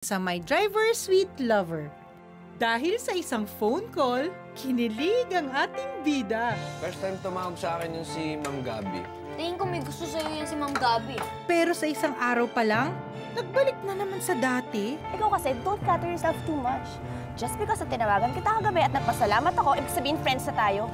Sa My Driver Sweet Lover. Dahil sa isang phone call, kinilig ang ating bida. First time tumawag sa akin yung si Ma'am Gabi. Tingin ko may gusto sa'yo yan si Ma'am Gabi. Pero sa isang araw pa lang, nagbalik na naman sa dati. Ikaw kasi, don't flatter yourself too much. Just because na tinawagan kita kagabi at nagpasalamat ako, ibig sabihin friends na tayo.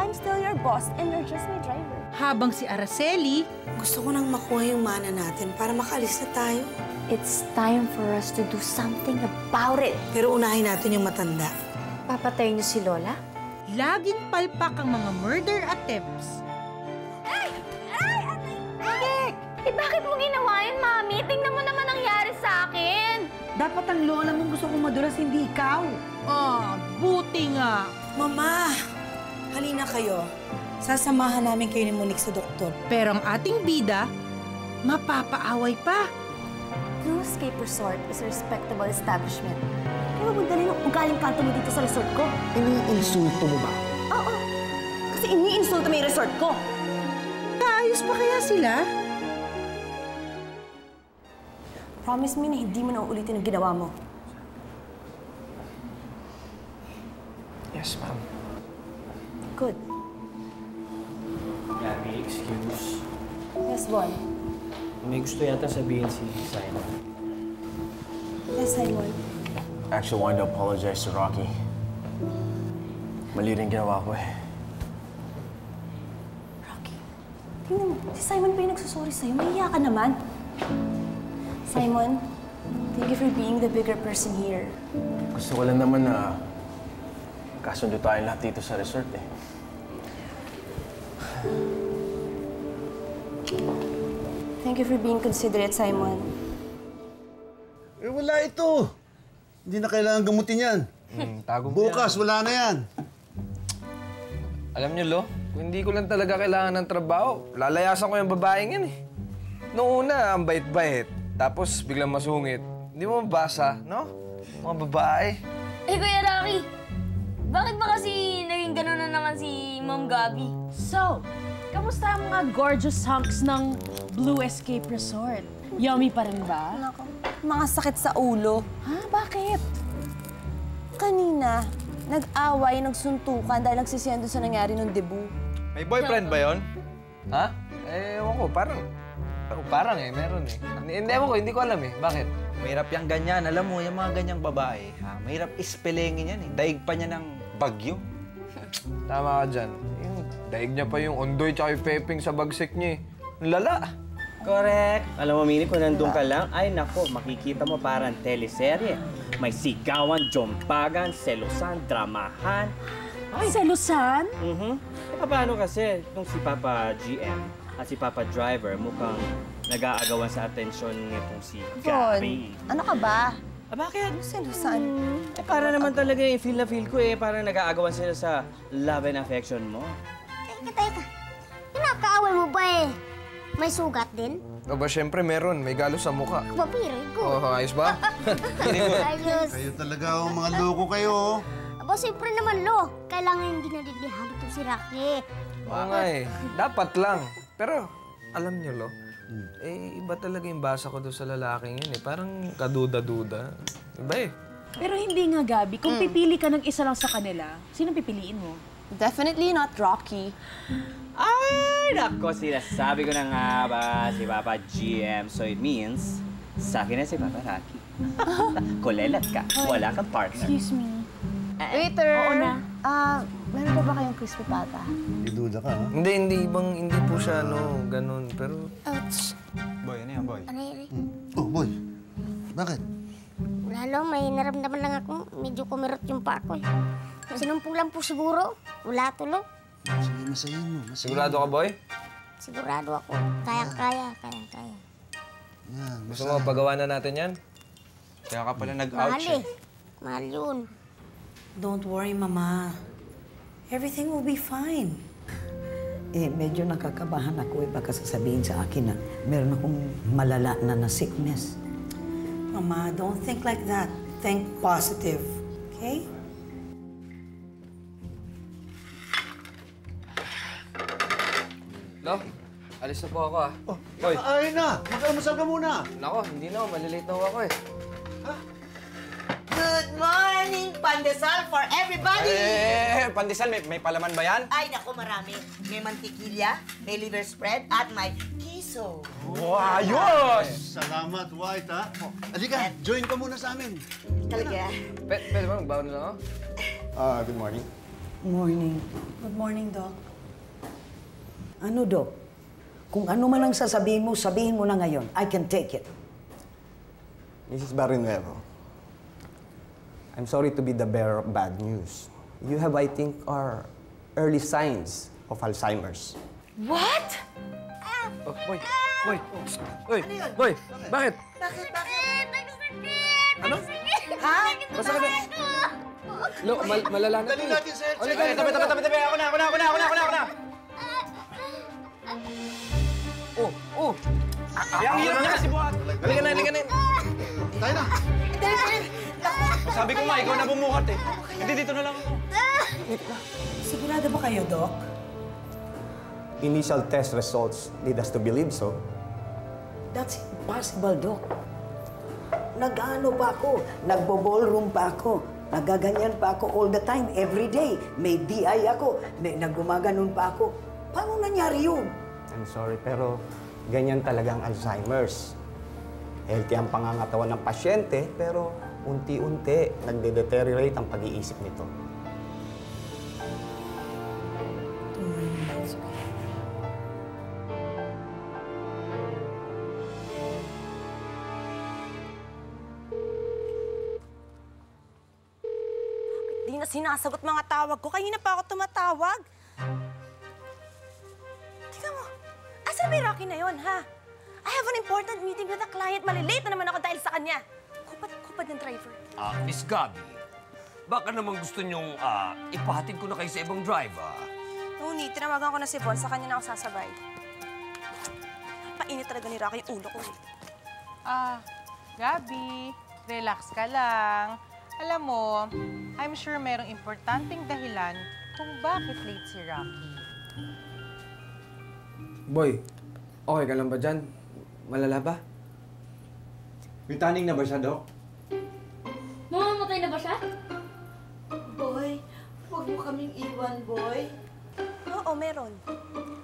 I'm still your boss and you're just my driver. Habang si Araceli, gusto ko nang makuha yung mana natin para makaalis na tayo. It's time for us to do something about it. Pero unahin natin yung matanda. Papatayin niyo si Lola? laging palpak ang mga murder attempts. Ay! Nick! Eh bakit mo ginawa yun, Mami? Tingnan mo naman nangyari sa akin. Dapat ang lola mong gusto kong madulas, hindi ikaw. Buti nga. Mama, halina kayo. Sasamahan namin kayo ni Monique sa doktor. Pero ang ating bida, mapapaaway pa. Blue Escape Resort is a respectable establishment. Kaya magdali ng ugaling kanto mo dito sa resort ko. Iniinsulto mo ba? Oo. Kasi iniinsulto mo yung resort ko. Ayos pa kaya sila? Promise me na hindi mo na uulitin ang ginawa mo. Yes, ma'am. Good. Gabi, excuse. Yes, boy. May gusto yata sabihin si Simon. Yes, Simon. I actually wanted to apologize to Rocky. Mali rin ginawa ko eh. Rocky, tingnan mo. Si Simon pa yung nagsasorry sa'yo. Mahiya ka naman. Simon, thank you for being the bigger person here. Gusto ko lang naman na kasundo tayong lahat dito sa resort eh. Thank you for being considerate, Simon. Eh, wala ito. Hindi na kailangan gamutin yan. Tago mo Bukas, yan. wala na yan. Alam niyo, Lo, kung hindi ko lang talaga kailangan ng trabaho, lalayasan ko yung babaeng yan eh. Noong una, ang bait-bait. Tapos biglang masungit. Hindi mo mabasa, no? Mga babae. Eh, Kuya Rocky, bakit ba kasi naging gano'n na naman si Ma'am Gabi? So, kamusta ang mga gorgeous hunks ng Blue Escape Resort? Yummy pa rin ba? Nako, mga sakit sa ulo. Ha? Bakit? Kanina, nag-away, nagsuntukan dahil nagsisiyan doon sa nangyari nung debut. May boyfriend ba yon? Ha? Eh, ewan ko, parang eh, meron eh. Ewan ko, hindi ko alam eh. Bakit? Mahirap yung ganyan. Alam mo, yung mga ganyang babae, ha? Mahirap ispelengin yan eh. Daig pa niya ng bagyo. Tama ka dyan. Yung daig niya pa yung ondoy tsaka yung peping sa bagsik niya eh. Ang lala. Correct. Alam mo, Mini, kung nandun ka lang, ay nako, makikita mo parang teleserye. May sigawan, jompagan, selusan, dramahan. Ay, selusan? Eh, paano kasi nung si Papa GM at si Papa Driver mukhang nag-aagawan sa atensyon nitong si Gabi. Ano ka ba? Ah, bakit? Selusan. Eh, para naman talaga yung feel na feel ko eh. Parang nag-aagawan sila sa love and affection mo. Teka. Pinakaaway mo ba eh? May sugat din? O ba, syempre meron. May galos sa mukha. Very good. Oh, ayos ba? Ayos. Kayo talaga, oh, mga loko kayo. Aba, siyempre naman, Lo. Kailangan hindi nadidihado to si Rocky. Oo nga eh. Dapat lang. Pero, alam niyo, Lo, eh, iba talaga yung basa ko doon sa lalaking yun eh. Parang kaduda-duda. Iba eh. Pero hindi nga, Gabi. Kung pipili ka ng isa lang sa kanila, sinong pipiliin mo? Definitely not Rocky. Ay, nako, sinasabi ko na nga ba si Papa GM. So it means, sa akin na si Papa Rocky. Kulelat ka. Wala kang partner. Excuse me. Waiter! Oo na. Meron pa ba kayong crispy pata? Iduda ka, ha? Hindi po siya, ganun. Pero, Ouch. Boy, ano yan, boy? Ano yun? Oh, boy. Bakit? Lalo, may naramdaman lang ako. Medyo kumirot yung pa ako eh. Sinumpong lang po siguro. Wala tulo. Sige, masayin mo. sigurado ka, boy? Sigurado ako. Kaya. Yan, Gusto mo, pagawa na natin yan? Kaya ka pala Mahal nag-ouch eh. eh. Mahal yun. Don't worry, Mama. Everything will be fine. Eh, medyo nakakabahan ako eh. Baka sasabihin sa akin na meron akong malala na sickness. Mama, don't think like that. Think positive, okay? Lo, alis na po ako ah. Boy, Ay na! Mag-almusal ka muna! nako, hindi na. Malilate na ako eh. Ha? pandesal for everybody! Pandesal, may palaman ba yan? Ay, naku, marami. May mantikilya, may liver spread, at may kiso. Wow, ayos! Salamat, White, ha? Halika, join ka muna sa amin. Talaga. Pwede ba magbaon na lang ako? Good morning. Morning. Good morning, Doc. Ano, Doc? Kung ano man ang sasabihin mo na ngayon. I can take it. Mrs. Barrinuevo, I'm sorry to be the bearer of bad news. You have, I think, are early signs of Alzheimer's. What? Oh, boy. Boy. Boy. Boy. Bakit? Bakit? Ano? Ha? Basta ka na. Lo, malala na. Dali natin, sir. Tabi. Ako na. Oh. Ang hirap niya kasi buhat. Halika na. Tayo na. Sabi ko nga, ikaw na bumuhat eh. Hindi, dito na lang ako. Sigurado ba kayo, Doc? Initial test results lead us to believe so. That's impossible, Doc. Nag-ano pa ako, nagbo-ballroom pa ako, nagaganyan pa ako all the time, every day. May DI ako, may nagumaganon pa ako. Paano nangyari yun? I'm sorry, pero ganyan talagang Alzheimer's. Healthy ang pangangatawan ng pasyente, pero unti-unti nagde-deteriorate ang pag-iisip nito. Di na sinasagot mga tawag ko. Kanina pa ako tumatawag. Tingnan mo. Asan ba yung Rocky na yun, ha? I have an important meeting with a client. Malilate na naman ako dahil sa kanya. Kupad ng driver. Miss Gabby, baka naman gusto niyong ipahatid ko na kayo sa ibang driver. No need. Tinawagan ko na si Von. Sa kanya na ako sasabay. Painit talaga ni Rocky yung ulo ko. Gabi, relax ka lang. Alam mo, I'm sure merong importanteng dahilan kung bakit late si Rocky. Boy, okay ka lang ba dyan? Malala ba? May taning na ba siya, Doc? Mamamatay na ba siya? Boy, huwag mo kaming iwan, boy. Oo, meron.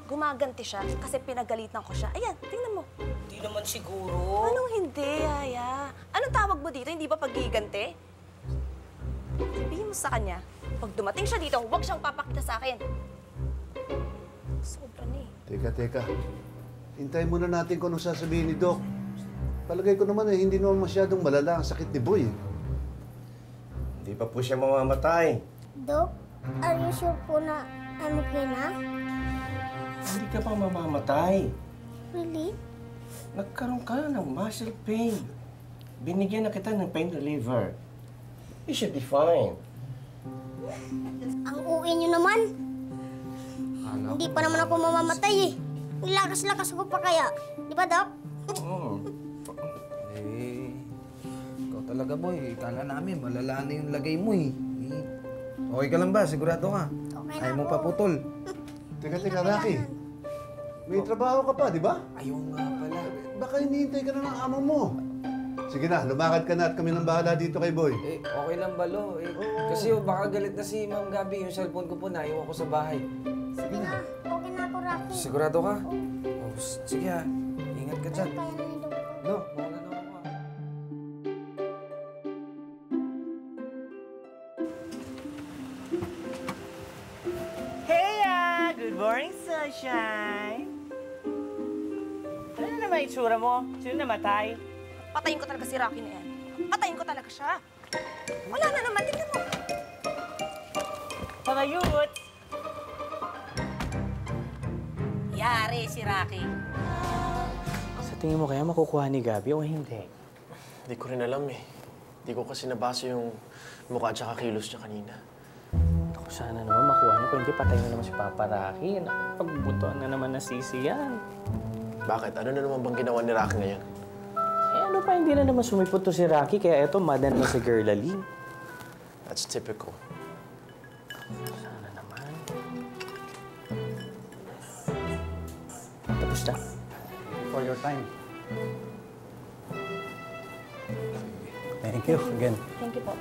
Gumaganti siya kasi pinagalitan ko siya. Ayan, tingnan mo. Hindi naman siguro. Anong hindi, Yaya? Anong tawag mo dito? Hindi ba paggiganti? Sabihin mo sa kanya, pag dumating siya dito, huwag siyang papakita sa akin. Sobra na eh. Teka. Hintayin muna natin kung anong sasabihin ni Doc. Palagay ko naman hindi naman masyadong malala ang sakit ni Boy. Hindi pa po siya mamamatay. Doc, are you sure po na I'm okay na? Hindi ka pa mamamatay. Really? Nagkaroon ka ng muscle pain. Binigyan na kita ng pain reliever. You should be fine. Ang uwi niyo naman. Hindi pa naman ako mamamatay eh. Nilakas-lakas ko pa kaya. Di ba, Doc? Ikaw talaga, boy. Kala namin, malala na yung lagay mo eh. Okay ka lang ba? Sigurado ka? Okay na Ayaw mo ako. paputol. Teka, Rocky. May trabaho ka pa, di ba? Ayaw nga pala. Baka hinihintay ka na ng amo mo. Sige na, lumakad ka na at kami nang bahala dito kay Boy. Okay lang ba, Lo? Kasi baka galit na si Ma'am Gabby. Yung cellphone ko po, naiwan ko sa bahay. Sige na. Okay na ako, Rocky. Sigurado ka? Sige ha. Ingat ka dyan. Kaya na ni Doc. Lo, mawala na ako. Hey, good morning, sunshine. Ano na naman itsura mo? Sino namatay? Patayin ko talaga si Rocky na yan. Patayin ko talaga siya. Wala na naman. Tingnan mo. Mga youth! Yari si Rocky. Sa tingin mo kaya makukuha ni Gabby o hindi? Hindi ko rin alam eh. Hindi ko kasi nabasa yung mukha at saka kilos niya kanina. Ako sana naman makuha niya, kung hindi patay na naman si Papa Rocky. Pagbutuan na naman na sisi yan. Bakit? Ano na naman bang ginawa ni Rocky ngayon? Ano pa, hindi na naman sumipot to si Rocky, kaya eto, madan na si Girlaline. That's typical. Sana naman. Tapos na. For your time. Thank you again. Thank you po.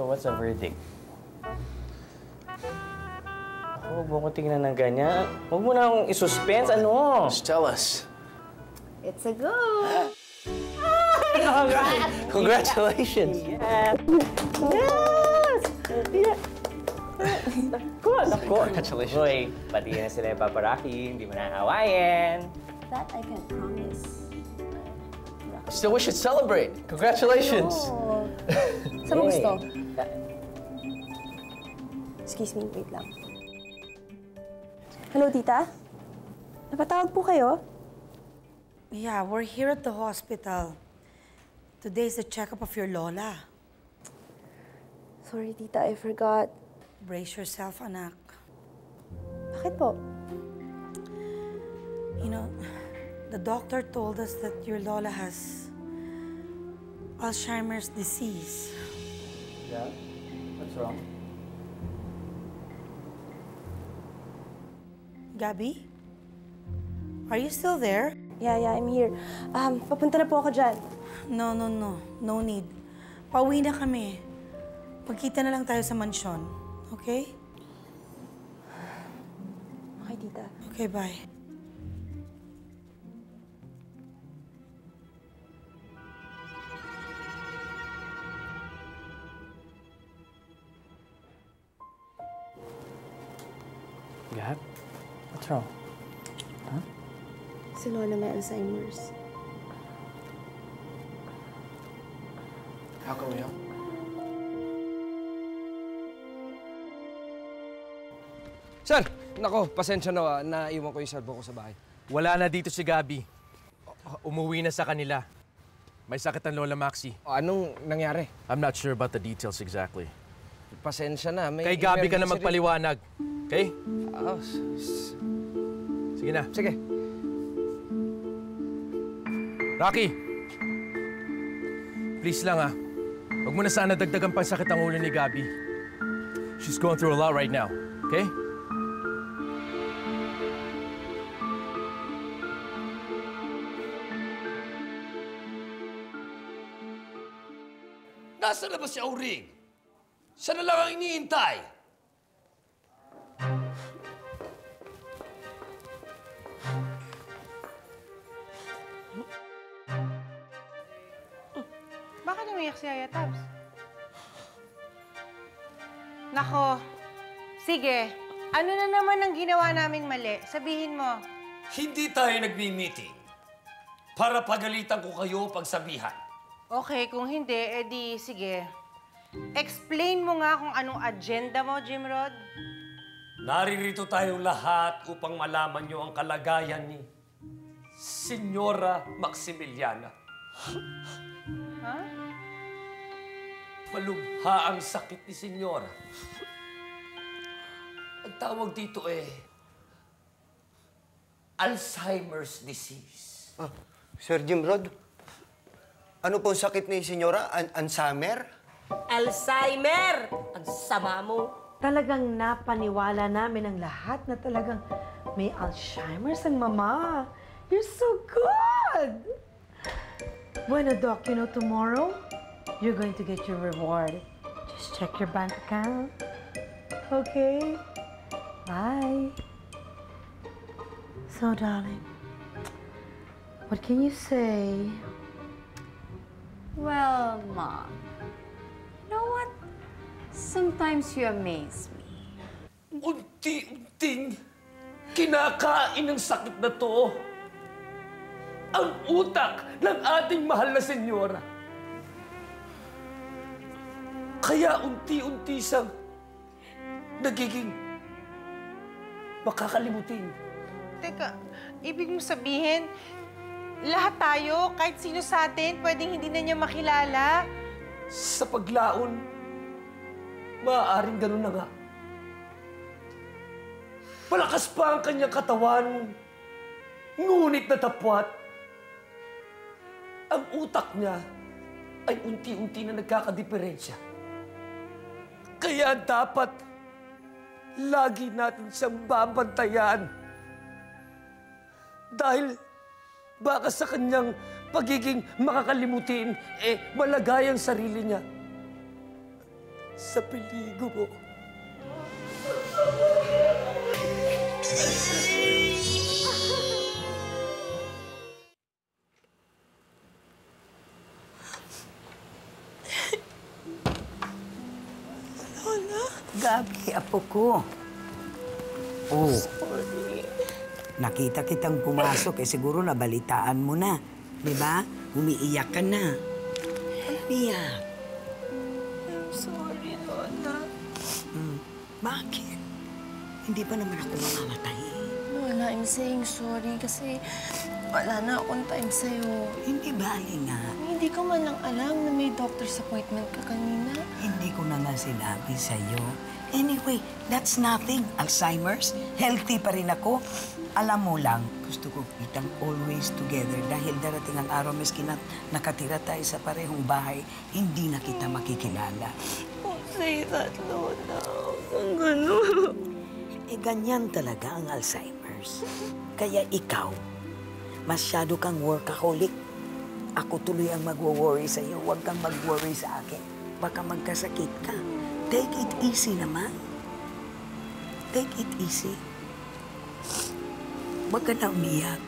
So, what's the verdict? Huwag mo ko tingnan ng ganyan. Huwag mo na akong isuspense. Ano? Just tell us. It's a go! Congratulations! Yes! Yes! Congratulations. Hoy, pati na sila yung Papa Rocky. Hindi mo na aawayin. That I can promise. Still, we should celebrate. Congratulations! Oh. Saan mo gusto? Excuse me, wait lang. Hello, tita? Napatawag po kayo? Yeah, we're here at the hospital. Today's the checkup of your Lola. Sorry, tita, I forgot. Brace yourself, anak. Bakit po? You know, the doctor told us that your Lola has Alzheimer's disease. Yeah? What's wrong? Gabby? Are you still there? Yeah, I'm here. Papunta na po ako dyan. No. No need. Pauwi na kami. Pagkita na lang tayo sa mansyon. Okay? Okay, tita. Okay, bye. Gab? What's wrong? Huh? Si Lola may Alzheimer's. How can we help? Sir, nako, pasensya na, naiwan ko yung cellphone ko sa bahay. Wala na dito si Gabby. Umuwi na sa kanila. May sakit ang Lola Maxi. Anong nangyari? I'm not sure about the details exactly. Pasensya na, may Kay Gabby ka na emergency magpaliwanag. Okay? Sige na. Sige. Rocky! Please lang Huwag mo na sana dagdagan pa sakit ang ulo ni Gabby. She's going through a lot right now. Okay? Nasaan na ba si Auring? Siya na lang ang iniintay. Bakit umiyak si Yaya Tabs? Nako, sige. Ano na naman ang ginawa naming mali? Sabihin mo. Hindi tayo nagmi-meeting para pagalitan ko kayo pagsabihan. Okay, kung hindi, edi sige. Explain mo nga kung anong agenda mo, Jim Rod. Naririto tayong lahat upang malaman niyo ang kalagayan ni Senyora Maximiliana. Ha? Malubha ang sakit ni Senyora. Ang tawag dito Alzheimer's disease. Sir Jim Rod, ano pong sakit ni Senyora? Alzheimer? Alzheimer! Ang sama mo. Talagang napaniwala namin ang lahat na talagang may Alzheimer's ang mama. You're so good! Bueno, Doc, you know, tomorrow, you're going to get your reward. Just check your bank account. Okay? Bye. So, darling, what can you say? Well, Mom, you know what? Sometimes you amaze me. Unti-unting kinakain ng sakit na to ang utak ng ating mahal na senyora. Kaya unti-unti siyang nagiging makakalimutin. Teka, ibig mo sabihin, lahat tayo, kahit sino sa atin, pwedeng hindi na niya makilala? Sa paglaon, maaaring ganun na nga. Malakas pa ang kanyang katawan, ngunit natapwat. Ang utak niya ay unti-unti na nagkakadiferensya. Kaya dapat lagi natin siyang babantayan. Dahil baka sa kanyang pagiging makakalimutin, malagay ang sarili niya sa peligro. Lola? Gabi, apo ko. Oh. Nakita kitang pumasok, siguro nabalitaan mo na. Di ba? Umiiyak ka na. Umiiyak. I'm sorry, Lola. Bakit? Hindi pa naman ako mamamatay. Lola, I'm saying sorry kasi wala na akong time sa'yo. Hindi bali nga. Hindi ko man lang alam na may doctor's appointment ka kanina. Hindi ko na nga sinabi sa'yo. Anyway, that's nothing. Alzheimer's, healthy pa rin ako. Alam mo lang, gusto ko kitang always together dahil darating ang araw, maski na nakatira tayo sa parehong bahay, hindi na kita makikilala. Don't say that, Lola. Ang gano'n. Ganyan talaga ang Alzheimer's. Kaya ikaw, masyado kang workaholic. Ako tuloy ang magwo-worry sa'yo. Huwag kang mag-worry sa akin. Baka magkasakit ka. Take it easy naman. Take it easy. Huwag ka na umiyak.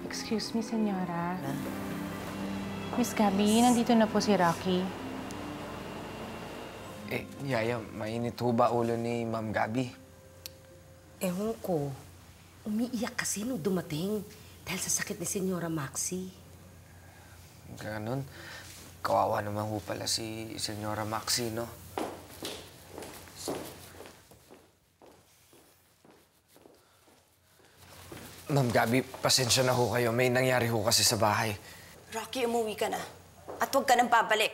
Excuse me, senyora. Miss Gabby, nandito na po si Rocky. Yaya, mainit ho ba ulo ni Ma'am Gabby? Ewan ko. Umiiyak kasi nung dumating dahil sa sakit ni Senyora Maxi. Ganon. Kawawa naman ho pala si Senyora Maxi, no? Ma'am Gabby, pasensya na ho kayo. May nangyari ho kasi sa bahay. Rocky, umuwi ka na. At huwag ka nang babalik.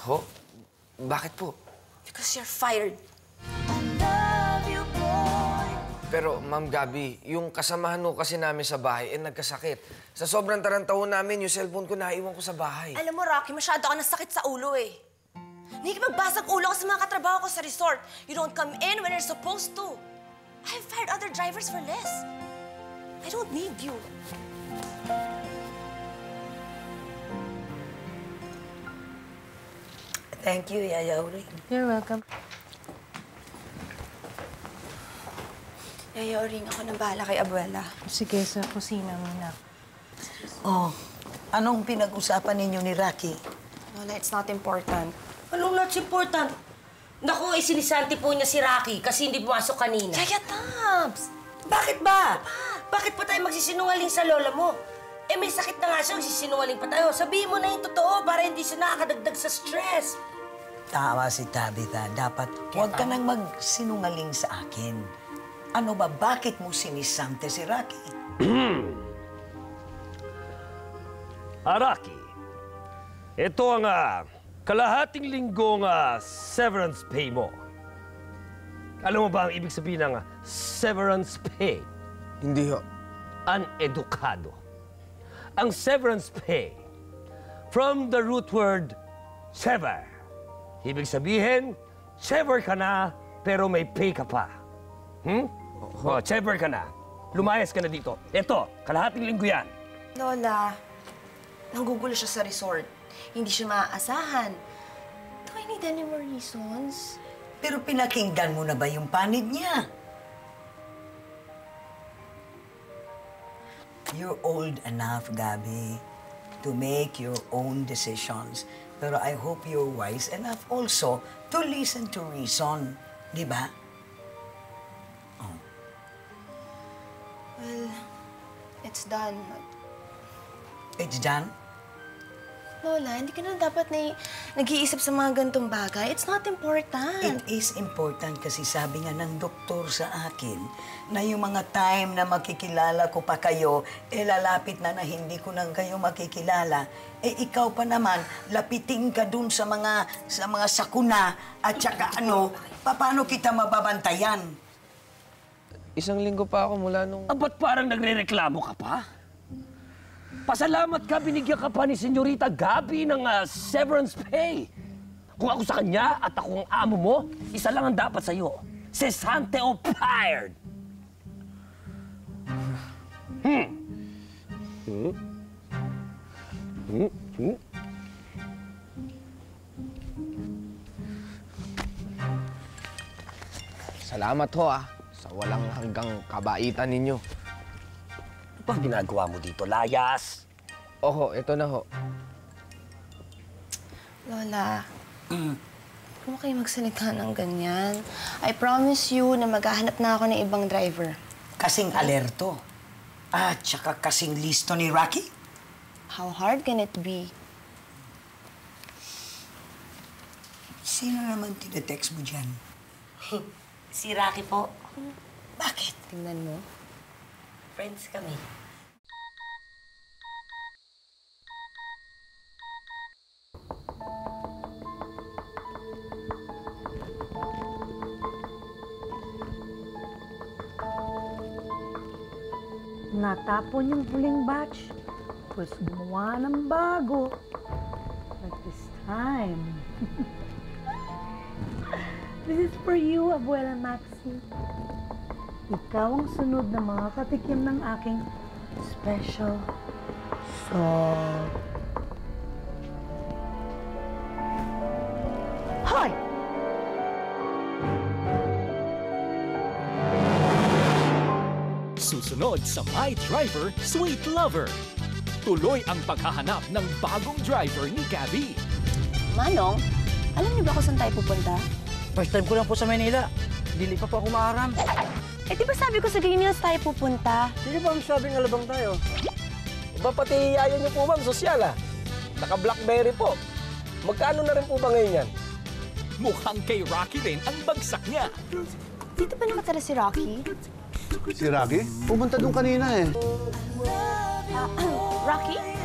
Ho? Bakit po? Because you're fired. Pero, Ma'am Gabby, yung kasamahan ho kasi namin sa bahay, nagkasakit. Sa sobrang taranta ho namin, yung cellphone ko naiwan ko sa bahay. Alam mo, Rocky, masyado ka nasakit sa ulo eh. Nakikipagbasag ulo ka sa mga katrabaho ko sa resort. You don't come in when you're supposed to. I've fired other drivers for less. I don't need you. Thank you, Yaya Oring. You're welcome. Yaya Oring, ako nang bahala kay Abuela. Sige, sa kusina muna. Oh, anong pinag-usapan ninyo ni Rocky? Lola, it's not important. Anong not important? Naku, sinisanti po niya si Rocky kasi hindi pumasok kanina. Yaya Tabs! Bakit ba? Bakit pa tayo magsisinungaling sa lola mo? Eh, may sakit na nga siya, magsisinungaling pa tayo. Sabihin mo na yung totoo para hindi siya nakakadagdag sa stress. Tama si Tabitha. Dapat huwag ka nang magsinungaling sa akin. Ano ba, bakit mo sinisante si Rocky? Rocky, ito ang kalahating linggong severance pay mo. Alam mo ba ang ibig sabihin ng severance pay? Hindi ho. Unedukado. Ang severance pay, from the root word sever. Ibig sabihin, sever ka na, pero may pay ka pa. Oh, sever ka na. Lumayas ka na dito. Ito, kalahating linggo yan. Lola, nanggugulo siya sa resort. Hindi siya maaasahan. Do I need any more reasons? Pero pinakinggan mo na ba yung panig niya? You're old enough, Gabby, to make your own decisions. Pero I hope you're wise enough also to listen to reason. Di ba? Oh. Well, it's done. It's done? Lola, hindi ka na dapat nag-iisip sa mga gantong bagay. It's not important. It is important kasi sabi nga ng doktor sa akin na yung mga time na makikilala ko pa kayo, lalapit na hindi ko na kayo makikilala. Ikaw pa naman, lapitin ka dun sa mga sakuna at saka paano kita mababantayan? Isang linggo pa ako mula nung... Ba't parang nagre-reklamo ka pa? Pasalamat ka, binigyan ka pa ni Senyorita Gabby ng severance pay. Kung ako sa kanya at ako ang amo mo, isa lang ang dapat sa'yo. Cesante o fired! Salamat ho sa walang hanggang kabaitan ninyo. Ano bang ginagawa mo dito, layas? Oho, ito na ho. Lola, huwag mo kayo magsalita ng ganyan. I promise you na maghahanap na ako ng ibang driver. Kasing alerto. At saka kasing listo ni Rocky. How hard can it be? Sino naman tinetext mo dyan? Si Rocky po. Bakit? Tingnan mo. Friends kami. Natapon yung huling batch. Tapos gumawa ng bago. But this time... This is for you, Abuela Maxi. Ikaw ang sunod na mga katikim ng aking special salt. Hoy! Susunod sa My Driver, Sweet Lover. Tuloy ang paghahanap ng bagong driver ni Gabby. Manong, alam niyo ba kung saan tayo pupunta? First time ko lang po sa Manila. Dili pa po ako maaram. Eh, di ba sabi ko sa Green Hills tayo pupunta? Hindi ba ang sabing alabang tayo? Iba pati yaya niyo po, ma'am, sosyal Naka-Blackberry po. Magkano na rin po ba ngayon yan? Mukhang kay Rocky rin ang bagsak niya. Dito ba nakatira si Rocky? Si Rocky? Pumunta doon kanina eh. Rocky?